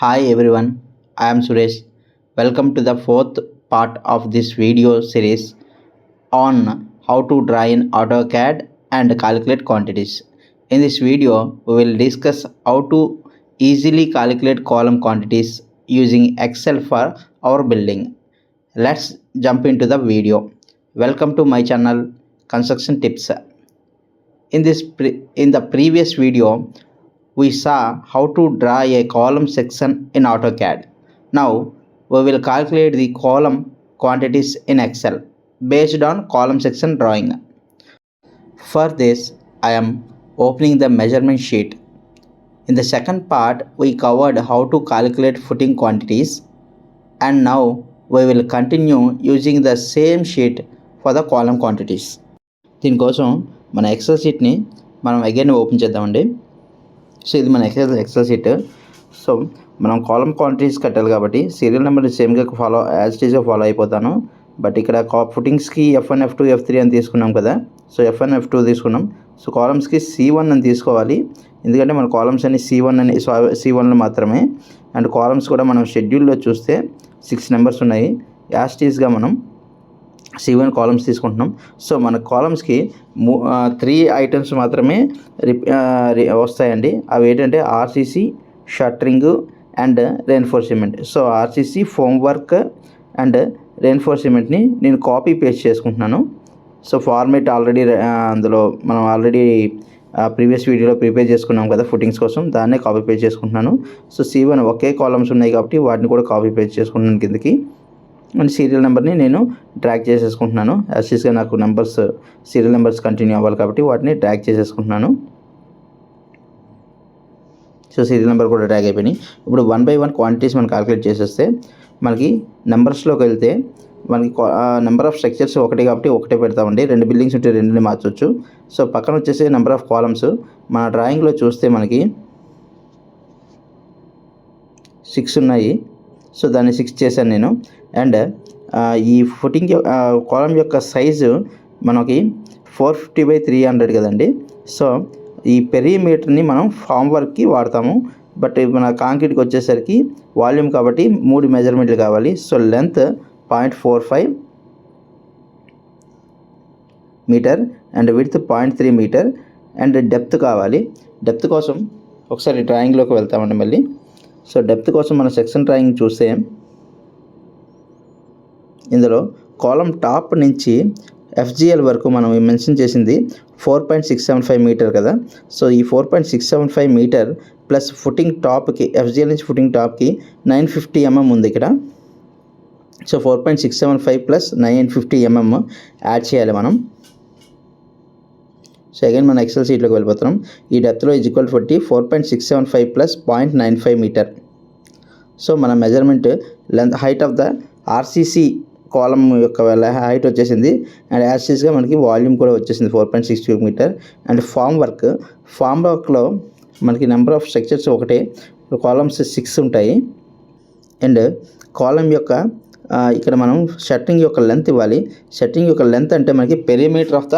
Hi everyone, I am Suresh. Welcome to the fourth part of this video series on how to draw in AutoCAD and calculate quantities. In this video, we will discuss how to easily calculate column quantities using Excel for our building. Let's jump into the video. Welcome to my channel Construction Tips. In the previous video, we saw how to draw a column section in AutoCAD. Now we will calculate the column quantities in Excel based on column section drawing. For this, I am opening the measurement sheet. In the second part, we covered how to calculate footing quantities, and now we will continue using the same sheet for the column quantities. దీనికోసం మన XL షీట్ని మనం again open చేద్దామండి. So ఇది మన XL sheet. So మనం column quantities కట్టాలి కాబట్టి serial number సేమ్గా as టీజ్గా follow అయిపోతాను. బట్ ఇక్కడ ఫుటింగ్స్కి F1, F2, F3 అని తీసుకున్నాం కదా. సో F1, F2 తీసుకున్నాం. సో కాలమ్స్కి C1 అని తీసుకోవాలి, ఎందుకంటే మన కాలమ్స్ అన్ని C1లో మాత్రమే. అండ్ కాలమ్స్ కూడా మనం షెడ్యూల్లో చూస్తే 6 నెంబర్స్ ఉన్నాయి. యాజ్ టీజ్గా మనం C1 కాలమ్స్ తీసుకుంటున్నాం. సో మన కాలమ్స్కి 3 ఐటమ్స్ మాత్రమే వస్తాయండి. అవి ఏంటంటే RCC, shuttering and reinforcement. So RCC, form work and రెయిన్ఫోర్స్మెంట్ని నేను కాపీ పేస్ట్ చేసుకుంటున్నాను. సో ఫార్మేట్ ఆల్రెడీ అందులో మనం ప్రీవియస్ వీడియోలో ప్రిపేర్ చేసుకున్నాం కదా ఫుటింగ్స్ కోసం, దాన్నే కాపీ పేస్ట్ చేసుకుంటున్నాను. సో C1 ఒకే కాలమ్స్ ఉన్నాయి కాబట్టి వాటిని కూడా కాపీ పేస్ట్ చేసుకుంటున్నాను కిందకి. అండ్ సీరియల్ నెంబర్ని నేను డ్రాగ్ చేసేసుకుంటున్నాను. యాక్చువల్గా నాకు సీరియల్ నెంబర్స్ కంటిన్యూ అవ్వాలి కాబట్టి వాటిని డ్రాగ్ చేసేసుకుంటున్నాను. సో సీరియల్ నెంబర్ కూడా డ్రాగ్ అయిపోయినాయి. ఇప్పుడు 1 by 1 క్వాంటిటీస్ మనం క్యాలిక్యులేట్ చేసేస్తే మనకి నెంబర్స్లోకి వెళ్తే మనకి నెంబర్ ఆఫ్ స్ట్రక్చర్స్ ఒకటే కాబట్టి ఒకటే పెడతామండి. 2 బిల్డింగ్స్ ఉంటే 2ని మార్చవచ్చు. సో పక్కన వచ్చేసి నెంబర్ ఆఫ్ కాలమ్స్ మన డ్రాయింగ్లో చూస్తే మనకి 6 ఉన్నాయి. సో దాన్ని 6 చేశాను నేను. అండ్ ఈ ఫుటింగ్ కాలమ్ యొక్క సైజు మనకి 450 by 300 కదండి. సో ఈ పెరిమీటర్ని మనం ఫామ్ వర్క్కి వాడతాము. బట్ మన కాంక్రీట్కి వచ్చేసరికి వాల్యూమ్ కాబట్టి 3 మెజర్మెంట్లు కావాలి. So length 0.45 metre and width 0.3 metre and depth కావాలి. డెప్త్ కోసం ఒకసారి డ్రాయింగ్లోకి వెళ్తామండి మళ్ళీ. సో డెప్త్ కోసం మన సెక్షన్ డ్రాయింగ్ చూస్తే ఇందులో కాలమ్ టాప్ నుంచి FGL వరకు మనం మెన్షన్ చేసింది 4.675 మీటర్ కదా. సో ఈ 4.675 మీటర్ ప్లస్ ఫుటింగ్ టాప్కి FGL నుంచి ఫుటింగ్ టాప్కి 950 mm ఉంది ఇక్కడ. సో 4.675 ప్లస్ 950 mm యాడ్ చేయాలి మనం. సో అగైన్ మన ఎక్సెల్ షీట్లోకి వెళ్ళిపోతున్నాం. ఈ డెప్త్లో is equal 4.675 plus 0.95 metre. So మన measurement length height of the RCC column యొక్క హైట్ వచ్చేసింది. అండ్ యాసిస్గా మనకి వాల్యూమ్ కూడా వచ్చేసింది 4.62 మీటర్. అండ్ ఫామ్ వర్క్లో మనకి నెంబర్ ఆఫ్ స్ట్రక్చర్స్ ఒకటే, కాలమ్స్ 6 ఉంటాయి. అండ్ కాలమ్ యొక్క ఇక్కడ మనం షట్టరింగ్ యొక్క లెంత్ ఇవ్వాలి. షట్టరింగ్ యొక్క లెంత్ అంటే మనకి పెరిమీటర్ ఆఫ్ ద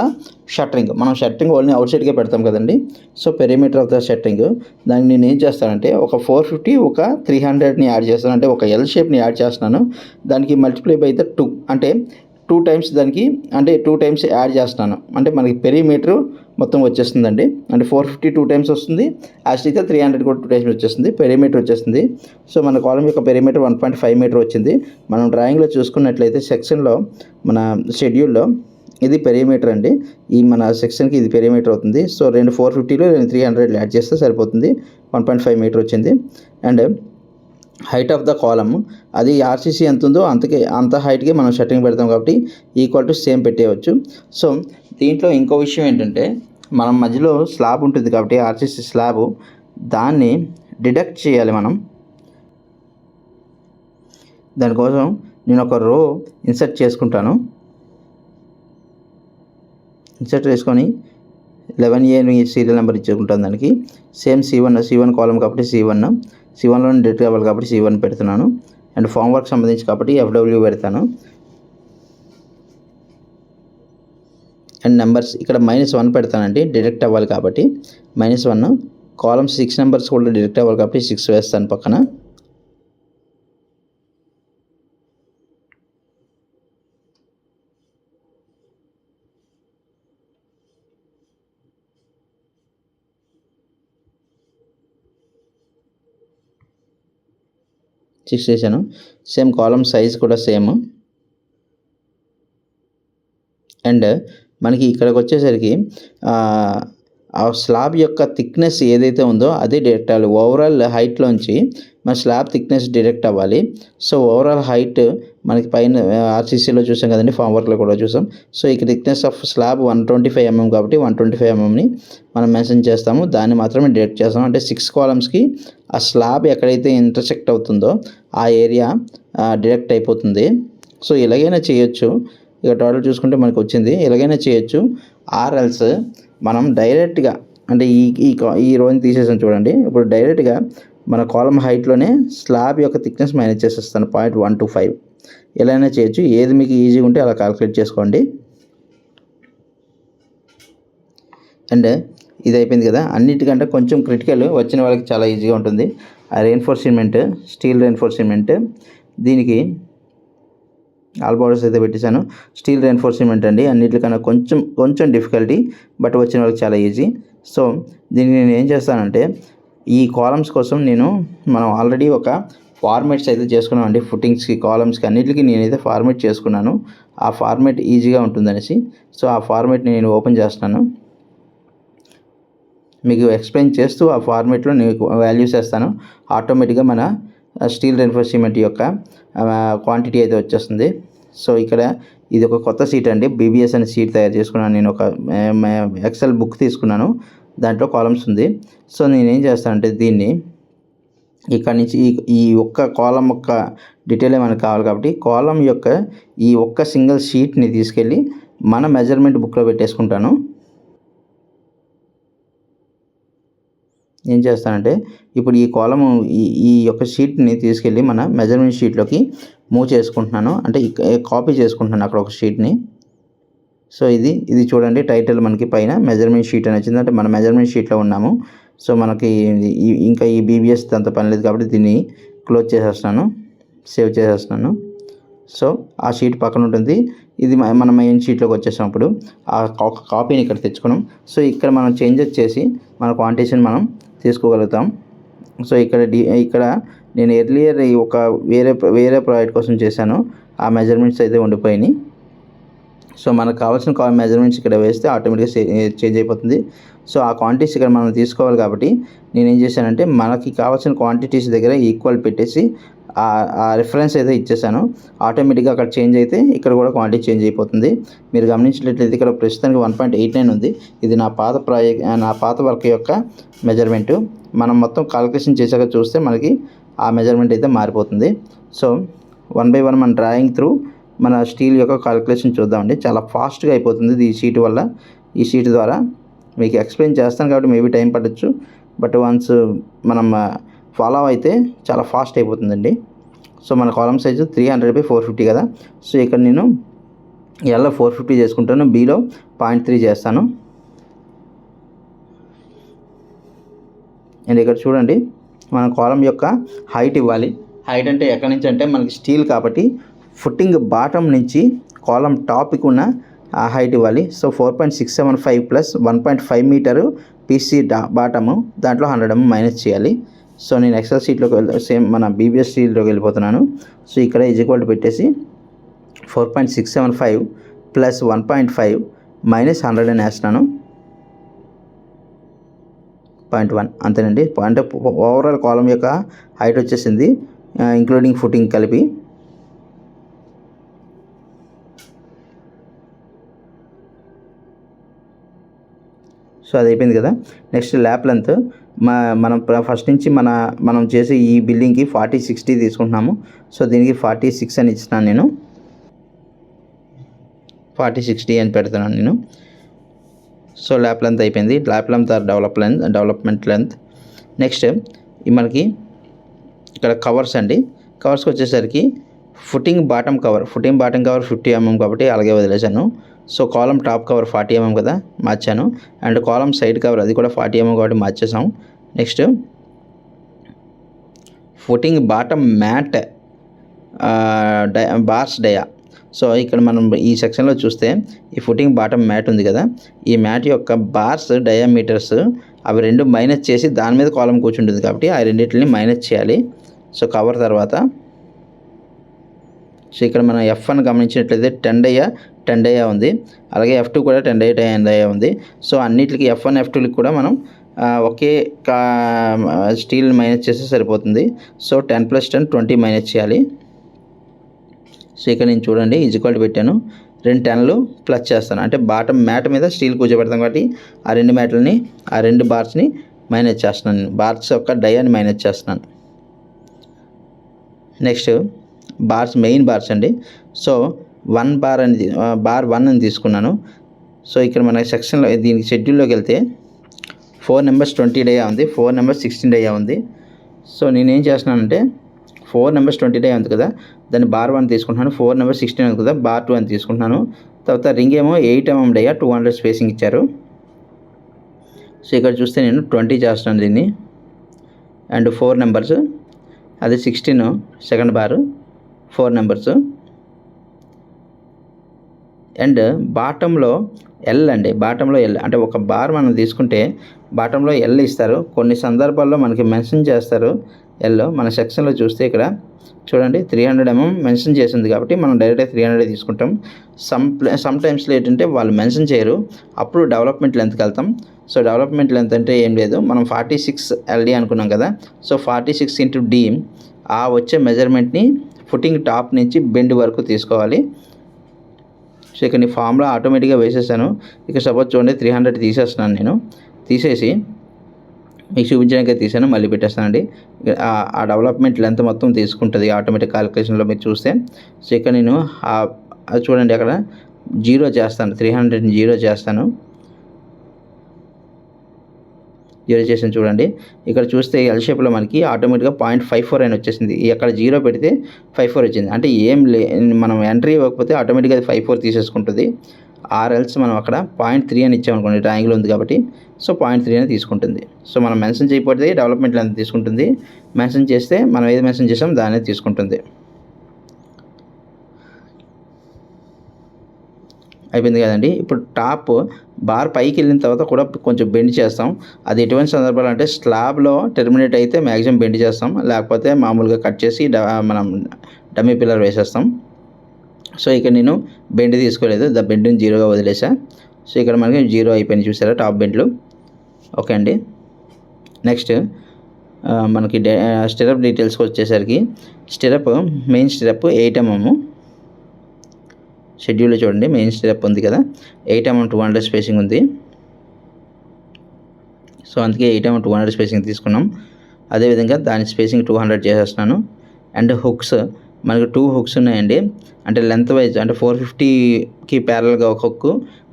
షట్టరింగ్. మనం షట్టరింగ్ ఓన్లీ అవుట్ సైడ్కే పెడతాం కదండి. So perimeter of the shuttering దాన్ని నేను ఏం చేస్తానంటే ఒక 450 ఒక 300ని యాడ్ చేస్తాను. అంటే ఒక L షేప్ని యాడ్ చేస్తున్నాను. దానికి మల్టిప్లై బై ద 2 అంటే 2 టైమ్స్ దానికి అంటే 2 టైమ్స్ యాడ్ చేస్తున్నాను. అంటే మనకి పెరిమీటర్ మొత్తం వచ్చేస్తుందండి. అంటే 450 2 టైమ్స్ వస్తుంది. యాక్చువల్గా 300 కూడా 2 టైమ్స్ వచ్చేస్తుంది. పెరిమీటర్ వచ్చేస్తుంది. సో మన కాలమ్ యొక్క పెరిమీటర్ 1.5 మీటర్ వచ్చింది. మనం డ్రాయింగ్లో చూసుకున్నట్లయితే సెక్షన్లో మన షెడ్యూల్లో ఇది పెరిమీటర్ అండి. ఈ మన సెక్షన్కి ఇది పెరిమీటర్ అవుతుంది. సో 2 450లో 2 300 యాడ్ చేస్తే సరిపోతుంది. 1.5 మీటర్ వచ్చింది. And height of the column అది RCC ఎంత ఉందో అంత హైట్కి మనం షట్టరింగ్ పెడతాం కాబట్టి ఈక్వల్ టు సేమ్ పెట్టేయవచ్చు. సో దీంట్లో ఇంకో విషయం ఏంటంటే మనం మధ్యలో స్లాబ్ ఉంటుంది కాబట్టి RCC స్లాబ్ దాన్ని డిడక్ట్ చేయాలి మనం. దానికోసం నేను ఒక రో ఇన్సర్ట్ చేసుకుంటాను. ఇన్సర్ట్ చేసుకొని 11A సీరియల్ నెంబర్ ఇచ్చుకుంటాను. దానికి సేమ్ C1 కాలమ్ కాబట్టి C1లో డెట్ కావాలి కాబట్టి C1 పెడుతున్నాను. అండ్ ఫామ్ వర్క్ సంబంధించి కాబట్టి FW పెడతాను. అండ్ నెంబర్స్ ఇక్కడ -1 పెడతానండి, డిడక్ట్ అవ్వాలి కాబట్టి -1. కాలమ్స్ 6 నెంబర్స్ కూడా డిడక్ట్ అవ్వాలి కాబట్టి 6 వేస్తాను పక్కన. 6 చేశాను. సేమ్ కాలమ్ సైజ్ కూడా సేమ్. అండ్ మనకి ఇక్కడికి వచ్చేసరికి ఆ స్లాబ్ యొక్క థిక్నెస్ ఏదైతే ఉందో అది డిడక్ట్ అవ్వాలి. ఓవరాల్ హైట్లోంచి మన స్లాబ్ థిక్నెస్ డిడక్ట్ అవ్వాలి. సో ఓవరాల్ హైట్ మనకి పైన ఆర్సీసీలో చూసాం కదండి, ఫామ్ వర్క్లో కూడా చూసాం. సో ఇక్కడ థిక్నెస్ ఆఫ్ స్లాబ్ 125 mm కాబట్టి 125 mmని మనం మెన్షన్ చేస్తాము. దాన్ని మాత్రమే డిడక్ట్ చేస్తాము. అంటే 6 కాలమ్స్కి ఆ స్లాబ్ ఎక్కడైతే ఇంటర్సెక్ట్ అవుతుందో ఆ ఏరియా డిడక్ట్ అయిపోతుంది. సో ఇలాగైనా చేయొచ్చు. ఇక టోటల్ చూసుకుంటే మనకు వచ్చింది. ఎలాగైనా చేయొచ్చు. ఆర్ఎల్స్ మనం డైరెక్ట్గా అంటే ఈ రోని తీసేసాం చూడండి. ఇప్పుడు డైరెక్ట్గా మన కాలమ్ హైట్లోనే స్లాబ్ యొక్క థిక్నెస్ మైనస్ చేసేస్తాను 0.125. ఎలా అయినా చేయొచ్చు. ఏది మీకు ఈజీగా ఉంటే అలా క్యాలిక్యులేట్ చేసుకోండి. అండ్ ఇది అయిపోయింది కదా. అన్నిటికంటే కొంచెం క్రిటికల్ వచ్చిన వాళ్ళకి చాలా ఈజీగా ఉంటుంది. ఆ రెయిన్ఫోర్స్మెంట్, స్టీల్ రెయిన్ఫోర్స్మెంట్. దీనికి ఆల్ బోర్డర్స్ అయితే పెట్టేశాను. స్టీల్ రెయిన్ఫోర్స్మెంట్ అండి, అన్నిటికన్నా కొంచెం డిఫికల్టీ, బట్ వచ్చిన వాళ్ళకి చాలా ఈజీ. సో దీన్ని నేను ఏం చేస్తానంటే ఈ కాలమ్స్ కోసం మనం ఆల్రెడీ ఒక ఫార్మేట్స్ అయితే చేసుకున్నామండి. ఫుటింగ్స్కి, కాలమ్స్కి అన్నిటికీ నేనైతే ఫార్మేట్ చేసుకున్నాను. ఆ ఫార్మేట్ ఈజీగా ఉంటుందనేసి సో ఆ ఫార్మేట్ని నేను ఓపెన్ చేస్తున్నాను. మీకు ఎక్స్ప్లెయిన్ చేస్తూ ఆ ఫార్మేట్లో నేను వాల్యూస్ వేస్తాను. ఆటోమేటిక్గా మన స్టీల్ రెయిన్ఫోర్స్మెంట్ యొక్క క్వాంటిటీ అయితే వచ్చేస్తుంది. సో ఇక్కడ ఇది ఒక కొత్త షీట్ అండి. బీబీఎస్ అనే షీట్ తయారు చేసుకున్నాను. నేను ఒక ఎక్సెల్ బుక్ తీసుకున్నాను, దాంట్లో కాలమ్స్ ఉంది. సో నేనేం చేస్తానంటే దీన్ని ఇక్కడ నుంచి ఈ ఒక్క కాలం యొక్క డీటెయిలే మనకు కావాలి కాబట్టి కాలం యొక్క ఈ ఒక్క సింగిల్ షీట్ని తీసుకెళ్ళి మన మెజర్మెంట్ బుక్లో పెట్టేసుకుంటాను. ఏం చేస్తానంటే ఇప్పుడు ఈ కాలము ఈ యొక్క షీట్ని తీసుకెళ్ళి మన మెజర్మెంట్ షీట్లోకి మూవ్ చేసుకుంటున్నాను. అంటే కాపీ చేసుకుంటున్నాను అక్కడ ఒక షీట్ని. సో ఇది చూడండి, టైటిల్ మనకి పైన మెజర్మెంట్ షీట్ అని వచ్చింది. అంటే మన మెజర్మెంట్ షీట్లో ఉన్నాము. సో మనకి ఇంకా ఈ బీబీఎస్ అంత పని లేదు కాబట్టి దీన్ని క్లోజ్ చేసేస్తున్నాను, సేవ్ చేసేస్తున్నాను. సో ఆ షీట్ పక్కన ఉంటుంది. ఇది మన మెయిన్ షీట్లోకి వచ్చేసినప్పుడు ఆ కాపీని ఇక్కడ తెచ్చుకున్నాం. సో ఇక్కడ మనం చేంజెస్ చేసి మన క్వాంటిటీని మనం తీసుకోగలుగుతాం. సో ఇక్కడ నేను ఎర్లియర్ ఒక వేరే ప్రాజెక్ట్ కోసం చేశాను. ఆ మెజర్మెంట్స్ అయితే ఉండిపోయినాయి. సో మనకు కావాల్సిన మెజర్మెంట్స్ ఇక్కడ వేస్తే ఆటోమేటిక్గా చేంజ్ అయిపోతుంది. సో ఆ క్వాంటిటీస్ ఇక్కడ మనం తీసుకోవాలి కాబట్టి నేనేం చేశానంటే మనకి కావాల్సిన క్వాంటిటీస్ దగ్గర ఈక్వల్ పెట్టేసి ఆ రిఫరెన్స్ అయితే ఇచ్చేసాను. ఆటోమేటిక్గా అక్కడ చేంజ్ అయితే ఇక్కడ కూడా క్వాంటిటీ చేంజ్ అయిపోతుంది. మీరు గమనించినట్లయితే ఇక్కడ ప్రస్తుతానికి 1.89 ఉంది. ఇది నా పాత వర్క్ యొక్క మెజర్మెంటు. మనం మొత్తం కాలిక్యులేషన్ చేశాక చూస్తే మనకి ఆ మెజర్మెంట్ అయితే మారిపోతుంది. సో 1 by 1 మన డ్రాయింగ్ త్రూ మన స్టీల్ యొక్క కాలిక్యులేషన్ చూద్దామండి. చాలా ఫాస్ట్గా అయిపోతుంది ఈ షీట్ ద్వారా. మీకు ఎక్స్ప్లెయిన్ చేస్తాను కాబట్టి మేబీ టైం పట్టచ్చు, బట్ వన్స్ మనం ఫాలో అయితే చాలా ఫాస్ట్ అయిపోతుందండి. సో మన కాలమ్ సైజు 300/450 కదా. సో ఇక్కడ నేను ఎల్లో 450 చేసుకుంటాను, బీలో 0.3 చేస్తాను. అండ్ ఇక్కడ చూడండి, మన కాలమ్ యొక్క హైట్ ఇవ్వాలి. హైట్ అంటే ఎక్కడి నుంచి అంటే మనకి స్టీల్ కాబట్టి ఫుట్టింగ్ బాటమ్ నుంచి కాలమ్ టాప్కి ఉన్న ఆ హైట్ ఇవ్వాలి. So 4.675 plus 1.5 metre PC bottom, దాంట్లో 100 mm మైనస్ చేయాలి. సో నేను ఎక్సెల్ షీట్లోకి సేమ్ మన బీబీఎస్ షీట్లోకి వెళ్ళిపోతున్నాను. సో ఇక్కడ ఈక్వల్ పెట్టేసి 4.675 ప్లస్ 1.5 మైనస్ 100 అని వేస్తున్నాను. 0.1 అంతేనండి. అంటే ఓవరాల్ కాలమ్ యొక్క హైట్ వచ్చేసింది, ఇంక్లూడింగ్ ఫుటింగ్ కలిపి. సో అది అయిపోయింది కదా. నెక్స్ట్ ల్యాప్ లెంత్ మనం ఫస్ట్ నుంచి మనం చేసే ఈ బిల్డింగ్కి 40/60 తీసుకుంటున్నాము. సో దీనికి 46 అని ఇచ్చినాను నేను, 40/60 అని పెడుతున్నాను నేను. సో ల్యాప్ లెంత్ అయిపోయింది. Lap length development length. Next మనకి ఇక్కడ కవర్స్ అండి. కవర్స్కి వచ్చేసరికి ఫుటింగ్ బాటమ్ కవర్ 50 mm కాబట్టి అలాగే వదిలేశాను. So column top cover 40 mm కదా, మార్చాను. అండ్ కాలమ్ సైడ్ కవర్ అది కూడా 40 mm కాబట్టి మార్చేసాం. Next footing bottom mat bars dia. So ఇక్కడ మనం ఈ సెక్షన్లో చూస్తే ఈ ఫుటింగ్ బాటమ్ మ్యాట్ ఉంది కదా, ఈ మ్యాట్ యొక్క బార్స్ డయామీటర్స్ అవి రెండు మైనస్ చేసి దాని మీద కాలమ్ కూర్చుంటుంది కాబట్టి ఆ రెండింటిని మైనస్ చేయాలి. సో కవర్ తర్వాత సో ఇక్కడ మనం F1 గమనించినట్లయితే 10 డయా ఉంది, అలాగే F2 కూడా 10 డయా ఉంది. సో అన్నిటికి F1 F2కి కూడా మనం ఒకే స్టీల్ మైనస్ చేస్తే సరిపోతుంది. సో 10 + 10 20 మైనస్ చేయాలి. సో ఇక్కడ నేను చూడండి ఈజ్వల్ పెట్టాను, 2 10లు ప్లస్ చేస్తాను, అంటే బాటమ్ మ్యాట్ మీద స్టీల్ కూర్చోబెడతాం కాబట్టి ఆ 2 మ్యాట్లని ఆ 2 బార్స్ని మైనస్ చేస్తున్నాను, బార్స్ యొక్క డయాని మైనస్ చేస్తున్నాను. నెక్స్ట్ బార్స్ మెయిన్ బార్స్ అండి. సో 1 బార్ అని బార్ 1 అని తీసుకున్నాను. సో ఇక్కడ మన సెక్షన్లో దీనికి షెడ్యూల్లోకి వెళ్తే 4 నెంబర్స్ 20 డయా ఉంది, 4 నెంబర్స్ 16 డయా ఉంది. సో నేనేం చేస్తున్నానంటే 4 నెంబర్స్ 20 డయా ఉంది కదా, దాన్ని బార్ 1 తీసుకుంటున్నాను. 4 నెంబర్స్ 16 ఉంది కదా, బార్ 2 అని తీసుకుంటున్నాను. తర్వాత రింగ్ ఏమో 8 mm డయా 200 స్పేసింగ్ ఇచ్చారు. సో ఇక్కడ చూస్తే నేను 20 చేస్తున్నాను దీన్ని, అండ్ 4 నెంబర్స్, అది 16 సెకండ్ బారు 4 నెంబర్స్, అండ్ బాటంలో ఎల్ అండి, బాటంలో ఎల్ అంటే ఒక బార్ మనం తీసుకుంటే బాటంలో ఎల్ ఇస్తారు. కొన్ని సందర్భాల్లో మనకి మెన్షన్ చేస్తారు ఎల్. మన సెక్షన్లో చూస్తే ఇక్కడ చూడండి 300 mm మెన్షన్ చేసింది కాబట్టి మనం డైరెక్ట్గా 300 తీసుకుంటాం. సమ్ టైమ్స్లో ఏంటంటే వాళ్ళు మెన్షన్ చేయరు, అప్పుడు డెవలప్మెంట్ లెంత్కి వెళ్తాం. సో డెవలప్మెంట్ లెంత్ అంటే ఏం లేదు, మనం 46 LD అనుకున్నాం కదా, సో 46 × D ఆ వచ్చే మెజర్మెంట్ని ఫుటింగ్ టాప్ నుంచి బెండ్ వరకు తీసుకోవాలి. సో ఇక్కడ నీ ఫామ్లో ఆటోమేటిక్గా వేసేసాను. ఇక సపోజ్ చూడండి 300 తీసేస్తున్నాను, నేను తీసేసి మీకు చూపించడానికి తీసాను, మళ్ళీ పెట్టేస్తానండి. ఆ డెవలప్మెంట్ లెంత్ మొత్తం తీసుకుంటుంది ఆటోమేటిక్ క్యాలిక్యులేషన్లో మీరు చూస్తే. సో ఇక్కడ నేను చూడండి అక్కడ 0 చేస్తాను, 300ని 0 చేస్తాను. 0 చేసాను చూడండి. ఇక్కడ చూస్తే ఎల్ షేప్లో మనకి ఆటోమేటిక్గా 0.54 అని వచ్చేసింది. అక్కడ 0 పెడితే 54 వచ్చింది, అంటే ఏం మనం ఎంట్రీ ఇవ్వకపోతే ఆటోమేటిక్గా అది 54 తీసేసుకుంటుంది. ఆర్ఎల్స్ మనం అక్కడ 0.3 అని ఇచ్చామనుకోండి, ట్రయాంగిల్ ఉంది కాబట్టి, సో 0.3 అని తీసుకుంటుంది. సో మనం మెన్షన్ చేయకపోతే డెవలప్మెంట్ లెంత్ తీసుకుంటుంది, మెన్షన్ చేస్తే మనం ఏది మెన్షన్ చేసాం దాన్ని తీసుకుంటుంది. అయిపోయింది కదండి. ఇప్పుడు టాప్ బార్ పైకి వెళ్ళిన తర్వాత కూడా కొంచెం బెండ్ చేస్తాం. అది ఎటువంటి సందర్భాలు అంటే స్లాబ్లో టెర్మినేట్ అయితే మ్యాక్సిమం బెండ్ చేస్తాం, లేకపోతే మామూలుగా కట్ చేసి మనం డమ్మీ పిల్లర్ వేసేస్తాం. సో ఇక్కడ నేను బెండ్ తీసుకోలేదు, ద బెండ్ని 0గా వదిలేసా. సో ఇక్కడ మనకి 0 అయిపోయింది చూసారా టాప్ బెండ్లు. ఓకే అండి. నెక్స్ట్ మనకి స్టిరప్ డీటెయిల్స్కి వచ్చేసరికి స్టిరప్ మెయిన్ స్టిరప్ 8 mm. షెడ్యూల్లో చూడండి మెయిన్ స్టిరప్ ఉంది కదా, 8 mm 200 స్పేసింగ్ ఉంది. సో అందుకే 8 mm 200 స్పేసింగ్ తీసుకున్నాం. అదేవిధంగా దాని స్పేసింగ్ 200 చేసేస్తున్నాను. అండ్ హుక్స్ మనకు 2 హుక్స్ ఉన్నాయండి, అంటే లెంత్ వైజ్ అంటే 450కి ప్యారల్గా ఒక హుక్,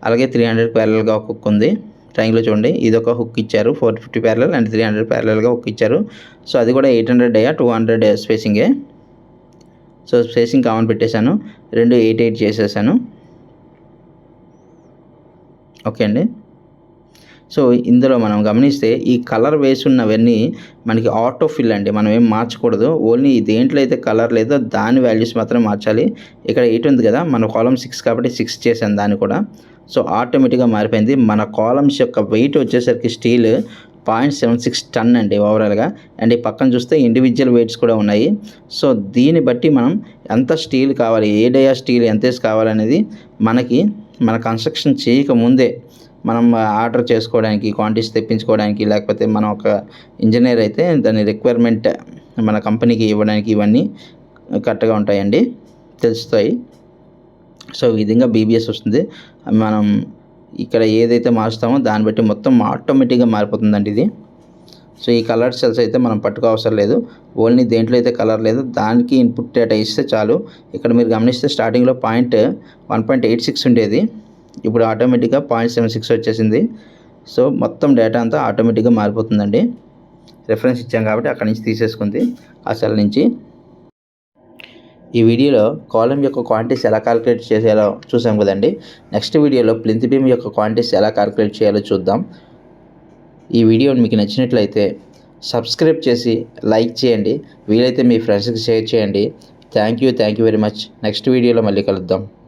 అలాగే 300కి ప్యారల్గా ఒక హుక్ ఉంది. ట్రయాంగిల్లో చూడండి ఇది ఒక హుక్ ఇచ్చారు, 450 ప్యారల్ అండ్ 300 ప్యారల్గా హుక్ ఇచ్చారు. సో అది కూడా 800 డయా 200 స్పేసింగే. సో స్పేసింగ్ కామన్ పెట్టేశాను, 2 8 చేసేసాను. ఓకే అండి. సో ఇందులో మనం గమనిస్తే ఈ కలర్ వేసి ఉన్నవన్నీ మనకి ఆటో ఫిల్ అండి, మనం ఏం మార్చకూడదు, ఓన్లీ దేంట్లో అయితే కలర్ లేదో దాని వాల్యూస్ మాత్రం మార్చాలి. ఇక్కడ 8 ఉంది కదా, మన కాలమ్ 6 కాబట్టి 6 చేశాను దాన్ని కూడా. సో ఆటోమేటిక్గా మారిపోయింది. మన కాలమ్స్ యొక్క వెయిట్ వచ్చేసరికి స్టీల్ 0.76 టన్ అండి ఓవరాల్గా. అండ్ ఈ పక్కన చూస్తే ఇండివిజువల్ వెయిట్స్ కూడా ఉన్నాయి. సో దీన్ని బట్టి మనం ఎంత స్టీల్ కావాలి, ఏ డయా స్టీల్ ఎంత కావాలనేది మనకి మన కన్స్ట్రక్షన్ చేయకముందే మనం ఆర్డర్ చేసుకోవడానికి, క్వాంటిటీస్ తెప్పించుకోవడానికి, లేకపోతే మనం ఒక ఇంజనీర్ అయితే దాని రిక్వైర్మెంట్ మన కంపెనీకి ఇవ్వడానికి ఇవన్నీ కరెక్ట్గా ఉంటాయండి, తెలుస్తాయి. సో ఈ విధంగా BBS వస్తుంది. మనం ఇక్కడ ఏదైతే మార్చుతామో దాన్ని బట్టి మొత్తం ఆటోమేటిక్గా మారిపోతుందండి ఇది. సో ఈ కలర్ సెల్స్ అయితే మనం పట్టుకో అవసరం లేదు, ఓన్లీ దేంట్లో అయితే కలర్ లేదు దానికి ఇన్పుట్ డేటా ఇస్తే చాలు. ఇక్కడ మీరు గమనిస్తే స్టార్టింగ్లో 1.86 ఉండేది, ఇప్పుడు ఆటోమేటిక్గా 0.76 వచ్చేసింది. సో మొత్తం డేటా అంతా ఆటోమేటిక్గా మారిపోతుందండి. రెఫరెన్స్ ఇచ్చాం కాబట్టి అక్కడి నుంచి తీసేసుకుంది ఆ సెల్ నుంచి. ఈ వీడియోలో కాలమ్ యొక్క క్వాంటిటీస్ ఎలా క్యాలిక్యులేట్ చేసేయాలో చూసాం కదండి. నెక్స్ట్ వీడియోలో ప్లింత్ బీమ్ యొక్క క్వాంటిటీస్ ఎలా క్యాలిక్యులేట్ చేయాలో చూద్దాం. ఈ వీడియో మీకు నచ్చినట్లయితే సబ్స్క్రైబ్ చేసి లైక్ చేయండి, వీలైతే మీ ఫ్రెండ్స్కి షేర్ చేయండి. Thank you very much. Next వీడియోలో మళ్ళీ కలుద్దాం.